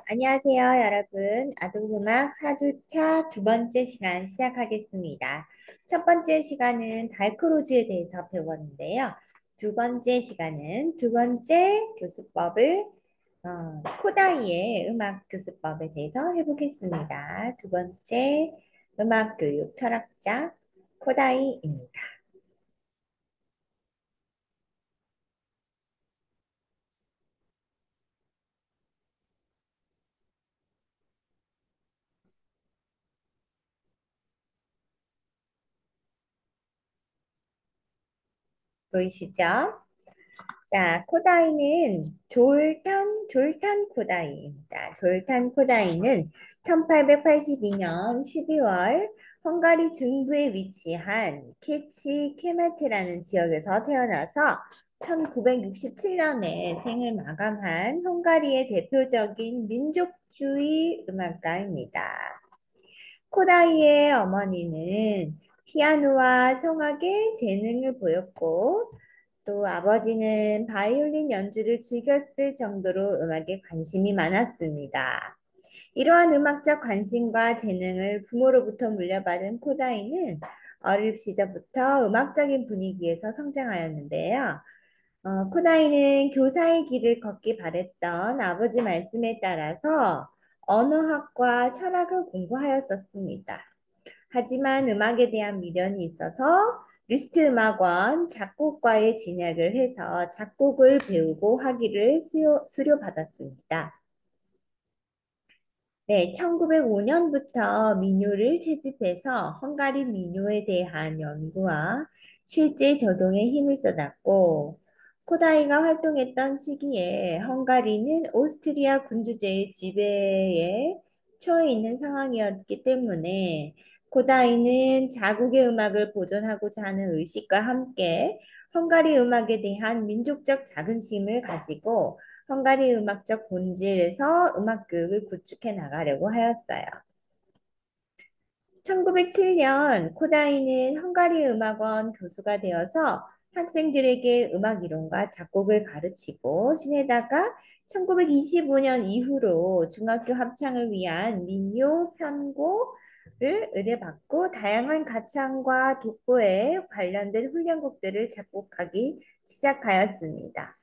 안녕하세요, 여러분. 아동음악 4주차 두 번째 시간 시작하겠습니다. 첫 번째 시간은 달크로즈에 대해서 배웠는데요. 두 번째 시간은 두 번째 교수법을 코다이의 음악 교수법에 대해서 해보겠습니다. 두 번째 음악 교육 철학자 코다이입니다. 보이시죠? 자, 코다이는 졸탄 코다이입니다. 졸탄 코다이는 1882년 12월 헝가리 중부에 위치한 케치 케메트라는 지역에서 태어나서 1967년에 생을 마감한 헝가리의 대표적인 민족주의 음악가입니다. 코다이의 어머니는 피아노와 성악에 재능을 보였고 또 아버지는 바이올린 연주를 즐겼을 정도로 음악에 관심이 많았습니다. 이러한 음악적 관심과 재능을 부모로부터 물려받은 코다이는 어릴 시절부터 음악적인 분위기에서 성장하였는데요. 코다이는 교사의 길을 걷기 바랬던 아버지 말씀에 따라서 언어학과 철학을 공부하였었습니다. 하지만 음악에 대한 미련이 있어서 리스트 음악원 작곡과에 진학을 해서 작곡을 배우고 학위를 수료받았습니다. 네, 1905년부터 민요를 채집해서 헝가리 민요에 대한 연구와 실제 적용에 힘을 쏟았고, 코다이가 활동했던 시기에 헝가리는 오스트리아 군주제의 지배에 처해 있는 상황이었기 때문에 코다이는 자국의 음악을 보존하고자 하는 의식과 함께 헝가리 음악에 대한 민족적 자긍심을 가지고 헝가리 음악적 본질에서 음악 교육을 구축해 나가려고 하였어요. 1907년 코다이는 헝가리 음악원 교수가 되어서 학생들에게 음악 이론과 작곡을 가르치고 지내다가 1925년 이후로 중학교 합창을 위한 민요 편곡을 의뢰받고 다양한 가창과 독보에 관련된 훈련곡들을 작곡하기 시작하였습니다.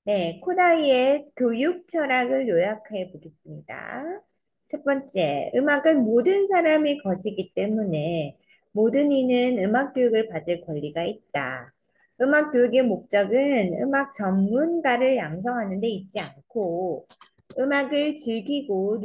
네, 코다이의 교육 철학을 요약해 보겠습니다. 첫 번째, 음악은 모든 사람의 것이기 때문에 모든 이는 음악 교육을 받을 권리가 있다. 음악 교육의 목적은 음악 전문가를 양성하는 데 있지 않고 음악을 즐기고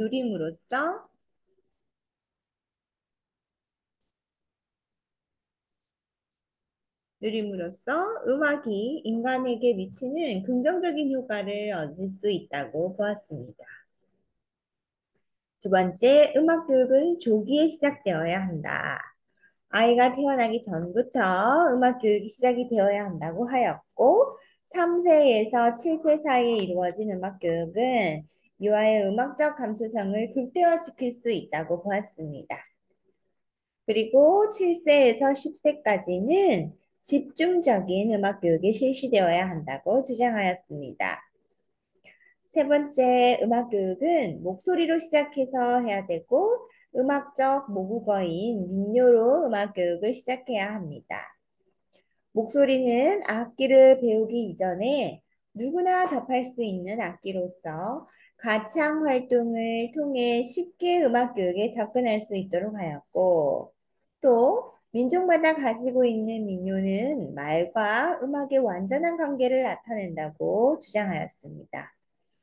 누림으로써 음악이 인간에게 미치는 긍정적인 효과를 얻을 수 있다고 보았습니다. 두 번째, 음악 교육은 조기에 시작되어야 한다. 아이가 태어나기 전부터 음악 교육이 시작이 되어야 한다고 하였고, 3세에서 7세 사이에 이루어진 음악 교육은 유아의 음악적 감수성을 극대화시킬 수 있다고 보았습니다. 그리고 7세에서 10세까지는 집중적인 음악 교육이 실시되어야 한다고 주장하였습니다. 세 번째, 음악 교육은 목소리로 시작해서 해야 되고, 음악적 모국어인 민요로 음악 교육을 시작해야 합니다. 목소리는 악기를 배우기 이전에 누구나 접할 수 있는 악기로서 가창 활동을 통해 쉽게 음악 교육에 접근할 수 있도록 하였고, 또 민족마다 가지고 있는 민요는 말과 음악의 완전한 관계를 나타낸다고 주장하였습니다.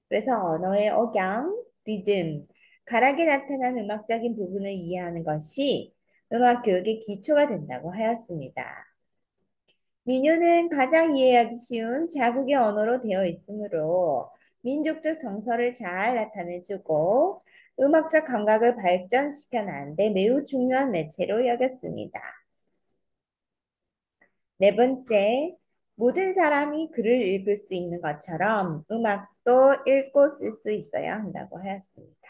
그래서 언어의 억양, 리듬, 가락에 나타난 음악적인 부분을 이해하는 것이 음악 교육의 기초가 된다고 하였습니다. 민요는 가장 이해하기 쉬운 자국의 언어로 되어 있으므로 민족적 정서를 잘 나타내주고 음악적 감각을 발전시켜 나는데 매우 중요한 매체로 여겼습니다. 네 번째, 모든 사람이 글을 읽을 수 있는 것처럼 음악도 읽고 쓸 수 있어야 한다고 하였습니다.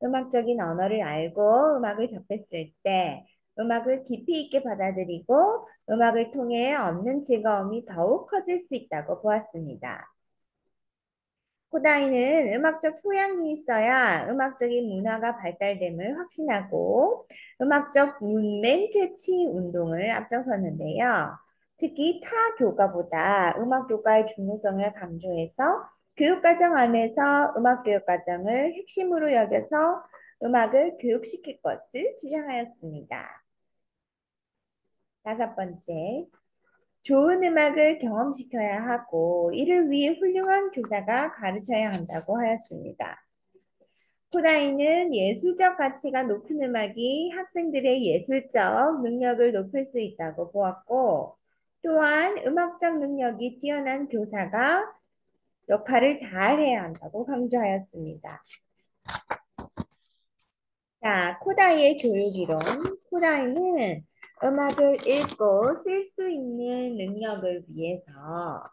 음악적인 언어를 알고 음악을 접했을 때 음악을 깊이 있게 받아들이고 음악을 통해 얻는 즐거움이 더욱 커질 수 있다고 보았습니다. 코다이는 음악적 소양이 있어야 음악적인 문화가 발달됨을 확신하고 음악적 문맹 퇴치 운동을 앞장섰는데요. 특히 타 교과보다 음악 교과의 중요성을 강조해서 교육과정 안에서 음악 교육과정을 핵심으로 여겨서 음악을 교육시킬 것을 주장하였습니다. 다섯 번째, 좋은 음악을 경험시켜야 하고 이를 위해 훌륭한 교사가 가르쳐야 한다고 하였습니다. 코다이는 예술적 가치가 높은 음악이 학생들의 예술적 능력을 높일 수 있다고 보았고 또한 음악적 능력이 뛰어난 교사가 역할을 잘 해야 한다고 강조하였습니다. 자, 코다이의 교육이론. 코다이는 음악을 읽고 쓸 수 있는 능력을 위해서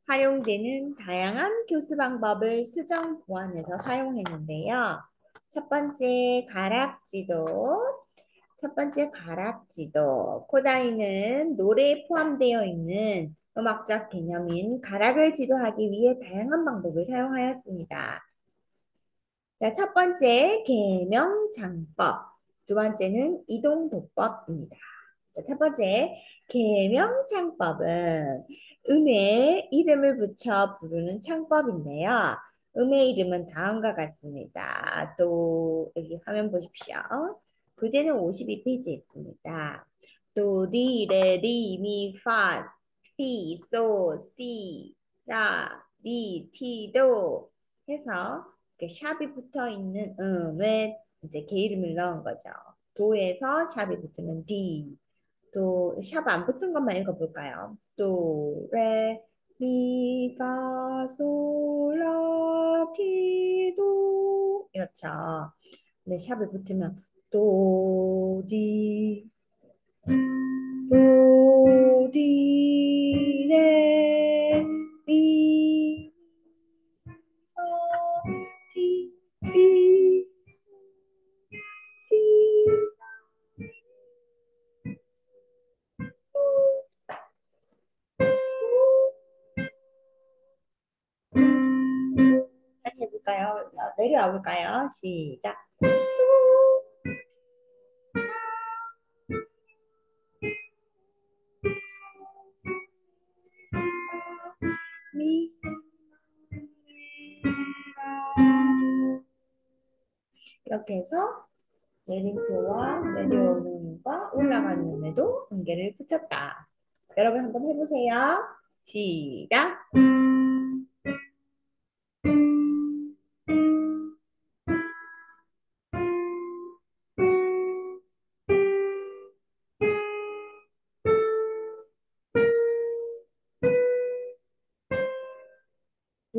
활용되는 다양한 교수 방법을 수정 보완해서 사용했는데요. 첫 번째, 가락지도. 첫 번째, 가락지도. 코다이는 노래에 포함되어 있는 음악적 개념인 가락을 지도하기 위해 다양한 방법을 사용하였습니다. 자, 첫 번째, 계명장법. 두 번째는 이동도법입니다. 자, 첫 번째, 계명창법은 음에 이름을 붙여 부르는 창법인데요. 음의 이름은 다음과 같습니다. 또 여기 화면 보십시오. 교재는 52페이지에 있습니다. 도, 리, 레, 리, 미, 파, 피, 소, 시, 라, 리, 티, 도 해서 이렇게 샵이 붙어 있는 음에 이제 개 이름을 넣은 거죠. 도에서 샵이 붙으면 D. 또 샵 안 붙은 것만 읽어볼까요? 도, 레, 미, 파, 솔, 라, 티, 도 이렇죠. 근데 샵이 붙으면 도, 디, 도, 디, 레, 미, 파, 티, 피, 시, 다시 해볼까요? 내려와 볼까요? 시작. 미, 이렇게 해서 내림표와 내려오는 음과 올라가는 음에도 음계를 붙였다. 여러분 한번 해보세요. 시작.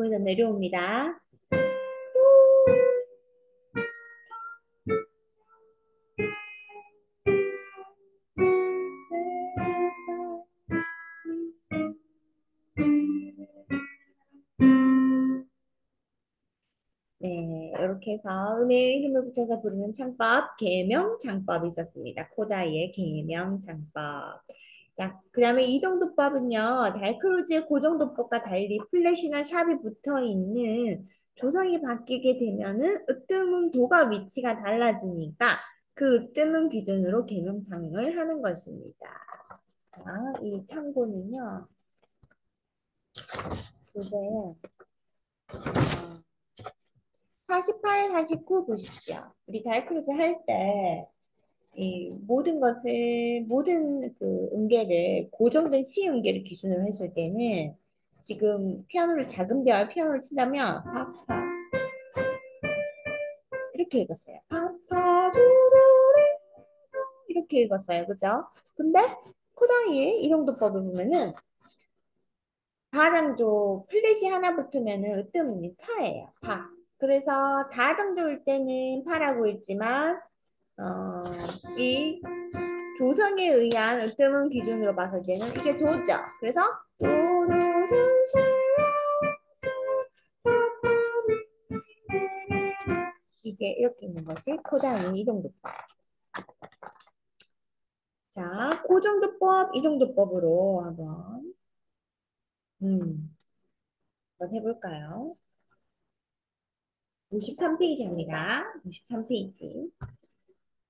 보이는 내려옵니다. 네, 이렇게 해서 음의 이름을 붙여서 부르는 창법, 계명창법이 있었습니다. 코다이의 계명창법. 자, 그 다음에 이동도법은요, 달크루즈의 고정도법과 달리 플랫이나 샵이 붙어 있는 조성이 바뀌게 되면은 으뜸음 도가 위치가 달라지니까 그 으뜸음 기준으로 계명창을 하는 것입니다. 자, 이 참고는요, 교재에 48, 49 보십시오. 우리 다이크루즈 할 때 이 모든 것을 모든 그 음계를 고정된 C 음계를 기준으로 했을 때는 지금 피아노를 작은 별 피아노를 친다면 파파 이렇게 읽었어요. 파파두루루 이렇게 읽었어요. 그죠? 근데 코다이의 이동도법을 보면은 다장조 플랫이 하나 붙으면은 으뜸이 파예요. 파. 그래서 다장조일 때는 파라고 읽지만 어, 이 조성에 의한 으뜸은 기준으로 봤을 때는 이게 도죠. 그래서 이게 이렇게 있는 것이 코다의 이동도법. 자, 고정도법, 이동도법으로 한번 해볼까요? 53페이지입니다. 53페이지.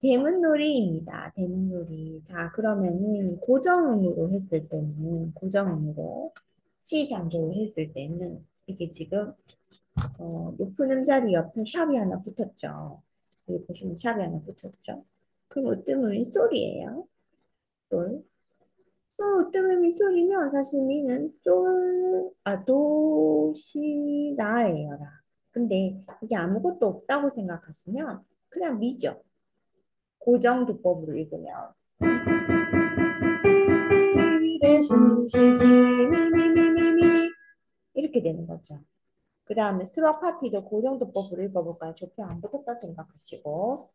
대문놀이입니다. 대문놀이. 자, 그러면은 고정음으로 했을 때는, 고정음으로 시장조를 했을 때는 이게 지금 높은 음자리 옆에 샵이 하나 붙었죠. 여기 보시면 샵이 하나 붙었죠. 그럼 으뜸음이 솔이에요. 솔. 또 으뜸음이 솔이면 사실 미는 솔, 도, 시, 라예요. 라. 근데 이게 아무것도 없다고 생각하시면 그냥 미죠. 고정도법으로 읽으면. 미미미미미 이렇게 되는 거죠. 그 다음에 수학 파티도 고정도법으로 읽어볼까요? 조표 안 붙었다 생각하시고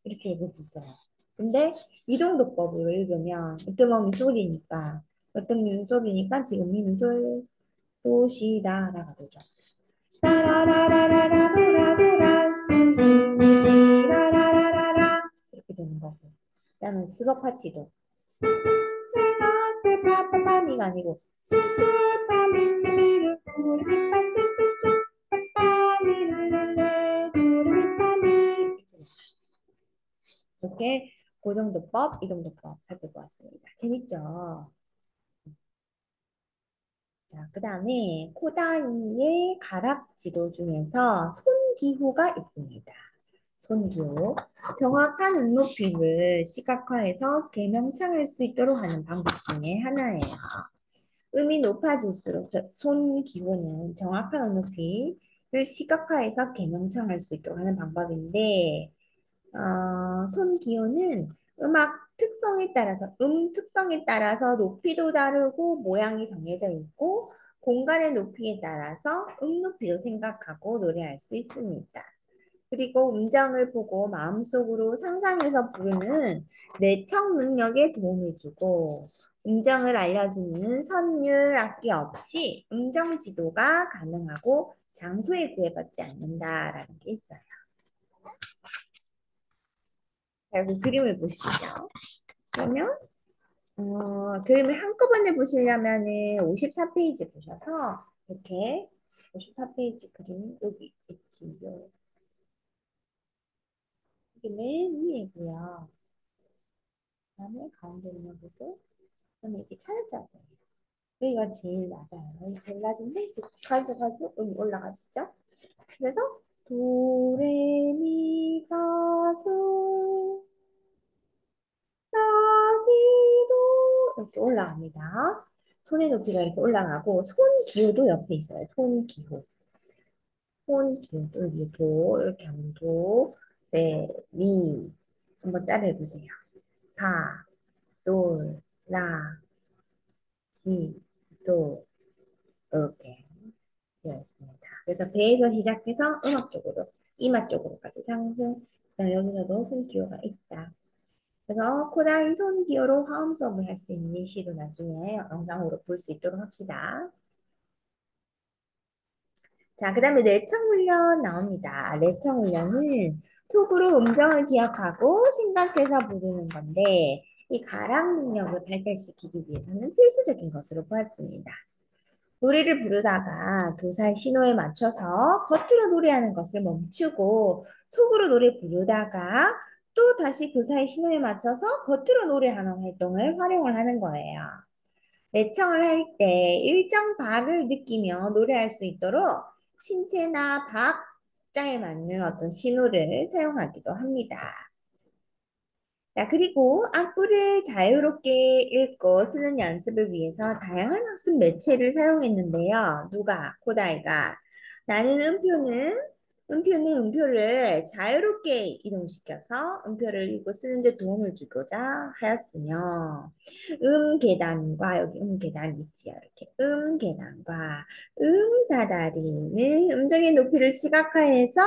이렇게 읽을 수 있어요. 근데 이동도법으로 읽으면 으뜸어미 소리니까 으뜸미는 소리니까 지금 미는 솔 도시라라가 되죠. 라라라라라라라라라라 라라라라라 이렇게 되는 거고. 그다음에 수박 파티도 슬슬파파파미가 아니고 슬슬파미미미를 도레미파 슬슬슬 파파미를레레 도레미파미 이렇게 고정도법, 이동도법 살펴보았습니다. 재밌죠? 자, 그 다음에 코다이의 가락 지도 중에서 손기호가 있습니다. 손기호. 정확한 눈높이를 시각화해서 개명창할 수 있도록 하는 방법 중에 하나예요. 음이 높아질수록 손기호는 정확한 눈높이를 시각화해서 개명창할 수 있도록 하는 방법인데 손 기호는 음악 특성에 따라서, 특성에 따라서 높이도 다르고 모양이 정해져 있고 공간의 높이에 따라서 높이도 생각하고 노래할 수 있습니다. 그리고 음정을 보고 마음속으로 상상해서 부르는 내청 능력에 도움을 주고 음정을 알려주는 선율 악기 없이 음정 지도가 가능하고 장소에 구애받지 않는다라는 게 있어요. 자, 여기 그림을 보십시오. 그러면 그림을 한꺼번에 보시려면은 54페이지 보셔서 이렇게 54페이지 그림 여기 있지요. 이게 맨 위에고요. 그다음에 가운데 있는 부분, 그다음에 이렇게 차례자세요. 여기가 제일 낮아요. 여기 제일 낮은데 이렇게 가지고 여기 올라가지죠. 그래서 도레미파솔 라시도 이렇게 올라갑니다. 손의 높이가 이렇게 올라가고 손 기호도 옆에 있어요. 손 기호. 손 기호도 여기 도 이렇게 하면 도, 레, 미 한번 따라해 보세요. 파, 솔, 라, 시, 도 이렇게 되어 있습니다. 그래서 배에서 시작해서 음악 쪽으로, 이마 쪽으로까지 상승. 그다음 여기서도 손 기호가 있다. 그래서 코다이 손 기호로 화음 수업을 할 수 있는 예시도 나중에 영상으로 볼 수 있도록 합시다. 자, 그 다음에 내청 훈련 나옵니다. 내청 훈련은 속으로 음정을 기억하고 생각해서 부르는 건데 이 가락 능력을 발달시키기 위해서는 필수적인 것으로 보았습니다. 노래를 부르다가 교사의 신호에 맞춰서 겉으로 노래하는 것을 멈추고 속으로 노래 부르다가 또 다시 교사의 신호에 맞춰서 겉으로 노래하는 활동을 활용을 하는 거예요. 애청을 할 때 일정 박을 느끼며 노래할 수 있도록 신체나 박자에 맞는 어떤 신호를 사용하기도 합니다. 자, 그리고 악보를 자유롭게 읽고 쓰는 연습을 위해서 다양한 학습 매체를 사용했는데요. 누가? 코다이가. 나는 음표를 자유롭게 이동시켜서 음표를 읽고 쓰는데 도움을 주고자 하였으며, 계단과, 여기 계단 있지요. 이렇게 계단과 사다리는 음정의 높이를 시각화해서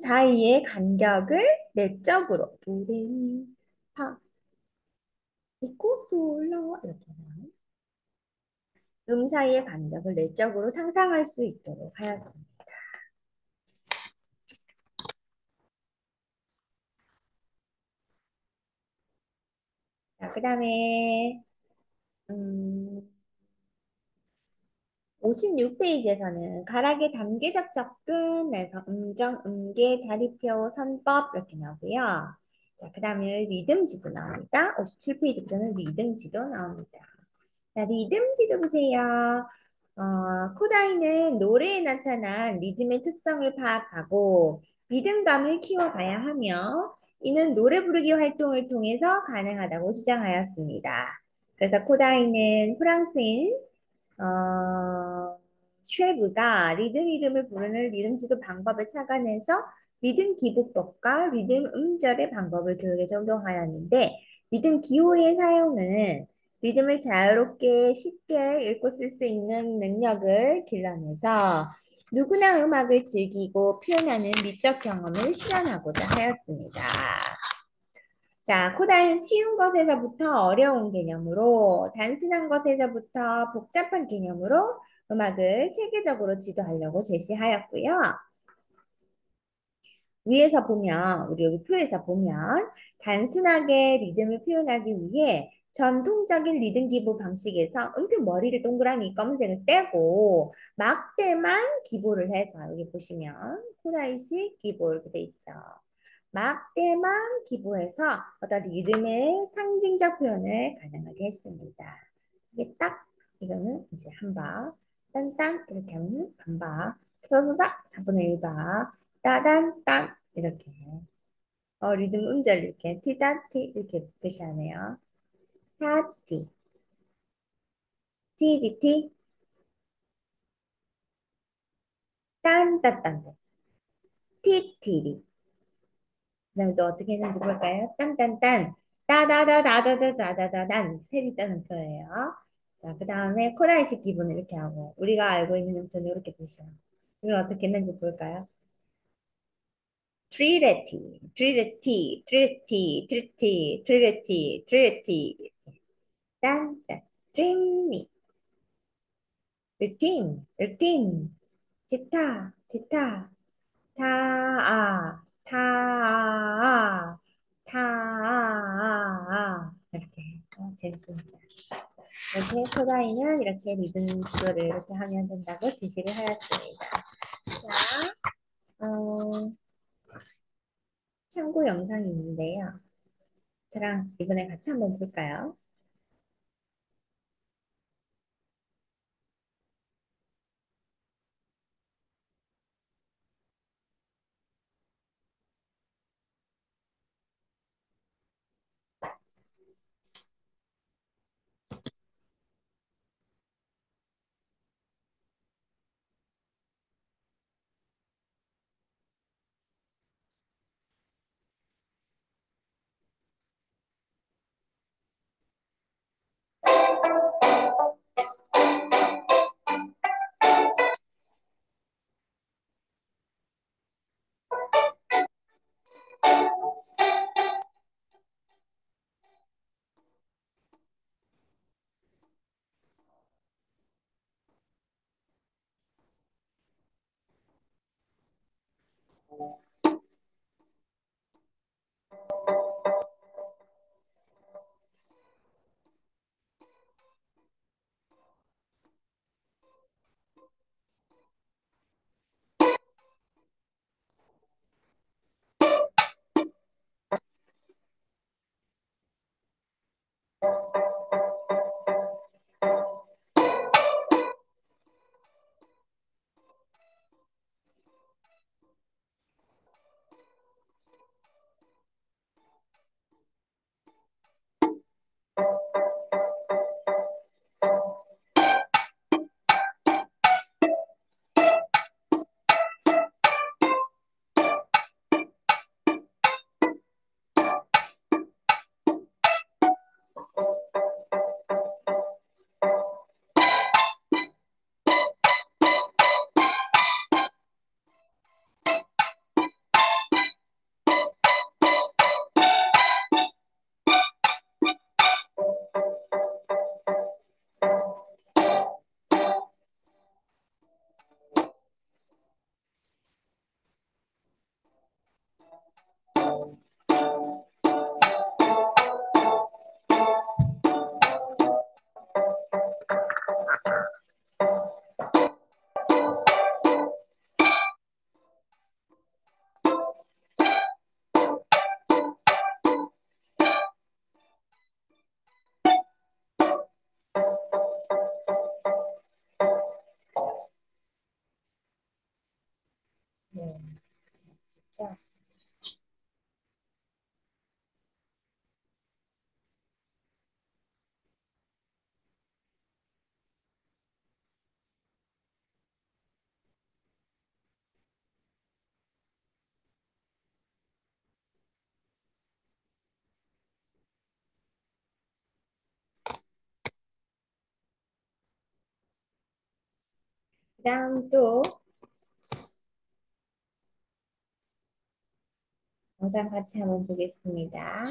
사이의 간격을 내적으로 도레미 파 있고 솔라 이렇게 나와요. 사이의 간격을 내적으로 상상할 수 있도록 하였습니다. 자, 그 다음에, 음, 56페이지에서는 가락의 단계적 접근에서 음정, 음계, 자리표, 선법 이렇게 나오고요. 자, 그 다음에 리듬지도 나옵니다. 57페이지부터는 리듬지도 나옵니다. 자, 리듬지도 보세요. 코다이는 노래에 나타난 리듬의 특성을 파악하고 리듬감을 키워가야 하며 이는 노래 부르기 활동을 통해서 가능하다고 주장하였습니다. 그래서 코다이는 프랑스인 쉐브가 리듬 이름을 부르는 리듬 지도 방법을 착안해서 리듬 기보법과 리듬 음절의 방법을 교육에 적용하였는데 리듬 기호의 사용은 리듬을 자유롭게 쉽게 읽고 쓸 수 있는 능력을 길러내서 누구나 음악을 즐기고 표현하는 미적 경험을 실현하고자 하였습니다. 자, 코다는 쉬운 것에서부터 어려운 개념으로, 단순한 것에서부터 복잡한 개념으로 음악을 체계적으로 지도하려고 제시하였고요. 위에서 보면, 우리 여기 표에서 보면, 단순하게 리듬을 표현하기 위해 전통적인 리듬 기보 방식에서 음표 머리를 동그라미 검은색을 떼고 막대만 기보를 해서 여기 보시면 코다이식 기보 이렇게 돼 있죠. 막대만 기보해서 어떤 리듬의 상징적 표현을 가능하게 했습니다. 이게 딱 이거는 이제 한 박, 딴딴 이렇게 하면 한 박, 서서다 4분의 1박, 따단 딴 이렇게 리듬 음절 이렇게 티다티 이렇게 표시하네요. 타티, 티비티, 딴따딴, 티티리. 그다음에 또 어떻게 했는지 볼까요? 딴딴딴, 따다다다다다다다단 셀이 따는 표예요. 자, 그 다음에 코다이식 기분을 이렇게 하고 우리가 알고 있는 음표는 이렇게 표시요 이걸 어떻게 했는지 볼까요? 트리레티, 트리레티, 트리레티, 트리티, 트리레티, 트리레티, 딴딴, 트리미, 루틴, 루틴, 지타, 지타, 타아, 타아, 타아, 이렇게 재밌습니다. 이렇게 코다이는 이렇게 리듬 구조를 이렇게 하면 된다고 제시를 하였습니다. 자, 참고 영상이 있는데요. 저랑 이번에 같이 한번 볼까요? 네. 자, 그다음 또 영상 같이 한번 보겠습니다.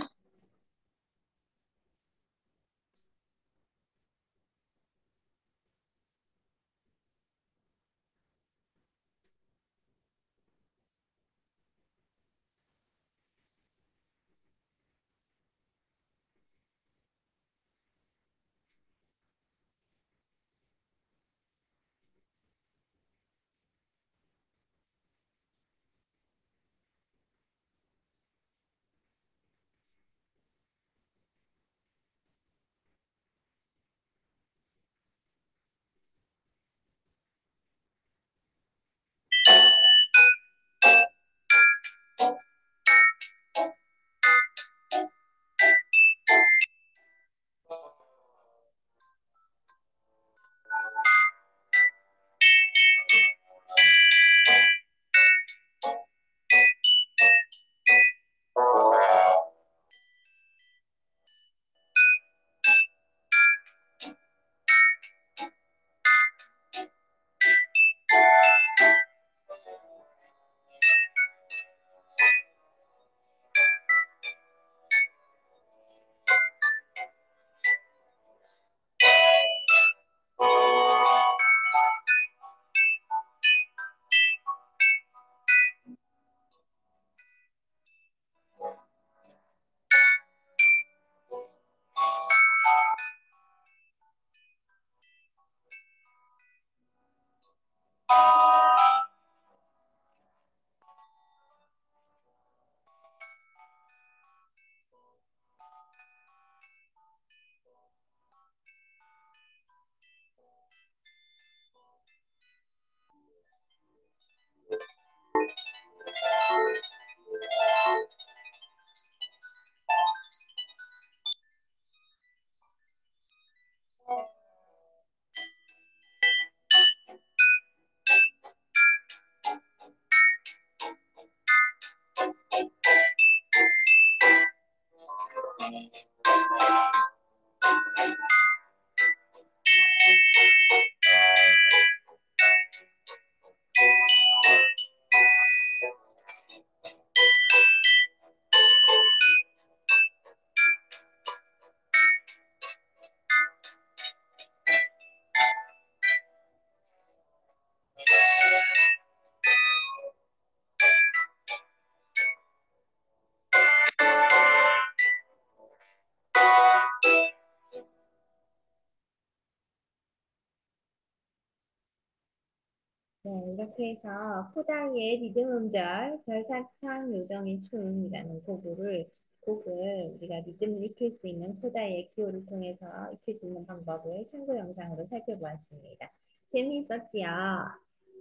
네, 이렇게 해서 코다의 리듬 음절 별사탕 요정의 춤이라는 곡을 우리가 리듬을 익힐 수 있는 코다의 기호를 통해서 익힐 수 있는 방법을 참고 영상으로 살펴보았습니다. 재미있었지요?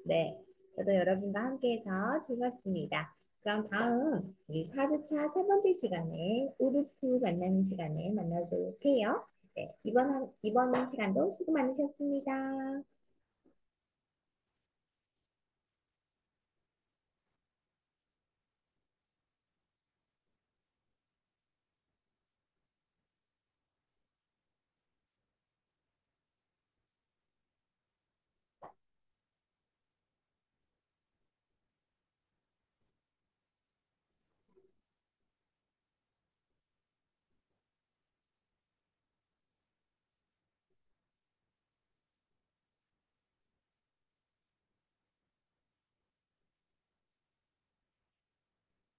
네, 저도 여러분과 함께해서 즐거웠습니다. 그럼 다음 우리 4주차 세 번째 시간에 우르프 만나는 시간에 만나도록 해요. 네, 이번 시간도 수고 많으셨습니다.